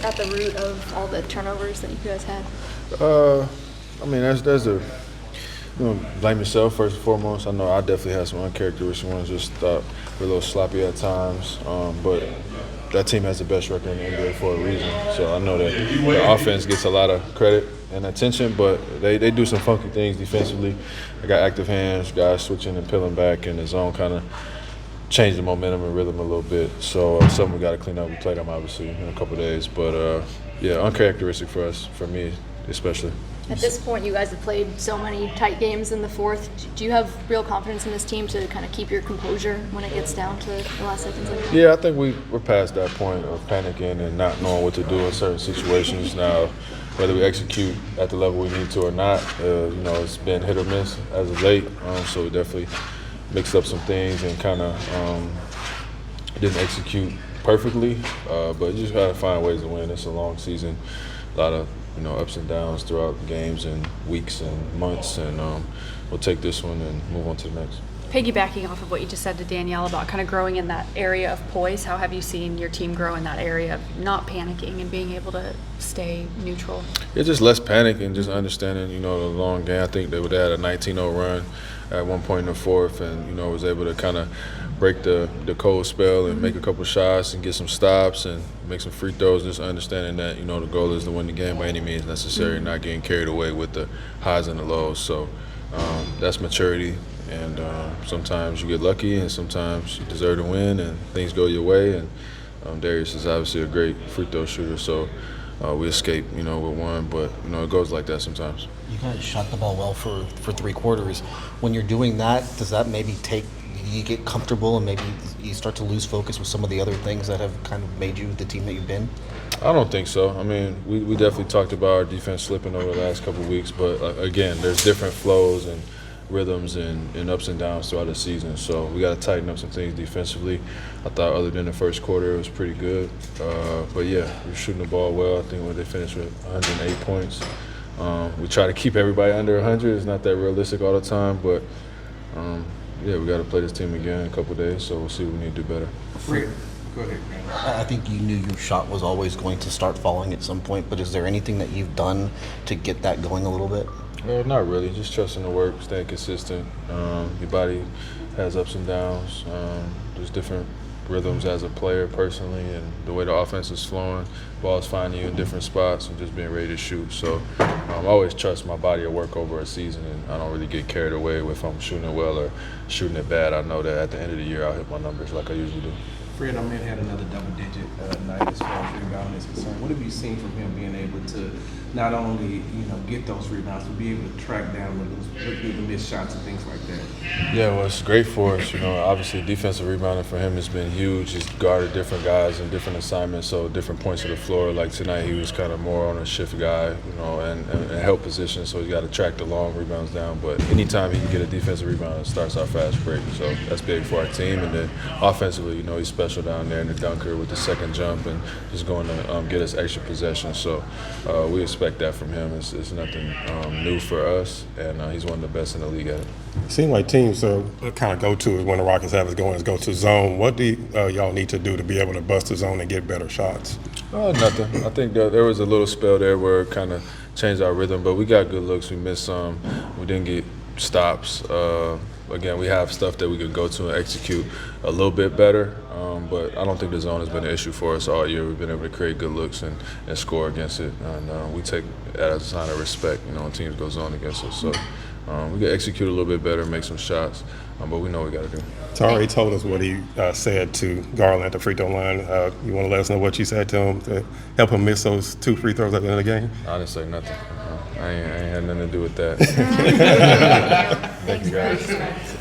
at the root of all the turnovers that you guys had? I mean, there's a blame yourself first and foremost. I know I definitely had some uncharacteristic ones. Just thought we're a little sloppy at times, but that team has the best record in the NBA for a reason. So I know that the offense gets a lot of credit and attention, but they do some funky things defensively. They got active hands, guys switching and peeling back, and the zone kind of changed the momentum and rhythm a little bit. So something we got to clean up. We played them obviously in a couple of days, but yeah, uncharacteristic for us, for me especially. At this point, you guys have played so many tight games in the fourth. Do you have real confidence in this team to kind of keep your composure when it gets down to the last seconds? Yeah, I think we're past that point of panicking and not knowing what to do in certain situations now. Whether we execute at the level we need to or not, it's been hit or miss as of late. So we definitely mixed up some things and kind of didn't execute perfectly. But you just got to find ways to win. It's a long season, a lot of ups and downs throughout games and weeks and months, and we'll take this one and move on to the next. Piggybacking off of what you just said to Danielle about kind of growing in that area of poise, how have you seen your team grow in that area of not panicking and being able to stay neutral? It's just less panic and just understanding, the long game. I think they would add a 19-0 run at one point in the fourth, and was able to kind of break the cold spell and make a couple shots and get some stops and make some free throws. Just understanding that the goal is to win the game by any means necessary, not getting carried away with the highs and the lows. So that's maturity, and sometimes you get lucky and sometimes you deserve to win and things go your way. And Darius is obviously a great free throw shooter, so we escaped with one, but it goes like that sometimes. You guys shot the ball well for 3 quarters. When you're doing that, does that maybe you get comfortable and maybe you start to lose focus with some of the other things that have kind of made you the team that you've been? I don't think so. I mean, we definitely talked about our defense slipping over the last couple of weeks, but again, there's different flows and rhythms and ups and downs throughout the season. So we got to tighten up some things defensively. I thought other than the first quarter, it was pretty good. But yeah, we're shooting the ball well. I think when they finished with 108 points. We try to keep everybody under 100. It's not that realistic all the time, but yeah, we got to play this team again in a couple of days, so we'll see what we need to do better. Fred, go ahead, man. I think you knew your shot was always going to start falling at some point, but is there anything that you've done to get that going a little bit? Not really. Just trusting the work, staying consistent. Your body has ups and downs. There's different rhythms as a player personally, and the way the offense is flowing, ball's finding you in different spots and just being ready to shoot. So I always trust my body of work over a season, and I don't really get carried away if I'm shooting it well or shooting it bad. I know that at the end of the year I'll hit my numbers like I usually do. Fred, our man had another double-digit night as far as rebounding is concerned. What have you seen from him being able to not only get those rebounds, but be able to track down the missed shots and things like that? Yeah, well, it's great for us. Obviously defensive rebounding for him has been huge. He's guarded different guys in different assignments, so different points of the floor. Like tonight, he was kind of more on a shift guy, and help position, so he's got to track the long rebounds down. But anytime he can get a defensive rebound, it starts our fast break. So that's big for our team. And then offensively, he's special down there in the dunker with the second jump and just going to get us extra possession. So we expect that from him. It's nothing new for us, and he's one of the best in the league at it. It seems like teams kind of go to it when the Rockets have us going is go to zone. What do y'all need to do to be able to bust the zone and get better shots? Nothing. I think there was a little spell there where it kind of changed our rhythm, but we got good looks. We missed some. We didn't get stops. Again, we have stuff that we could go to and execute a little bit better, but I don't think the zone has been an issue for us all year. We've been able to create good looks and score against it, and we take that as a sign of respect, when teams go zone against us. So we can execute a little bit better, make some shots, but we know what we got to do. Tari told us what he said to Garland at the free throw line. You want to let us know what you said to him to help him miss those 2 free throws at the end of the game? I didn't say nothing. I ain't had nothing to do with that. Thank you, guys.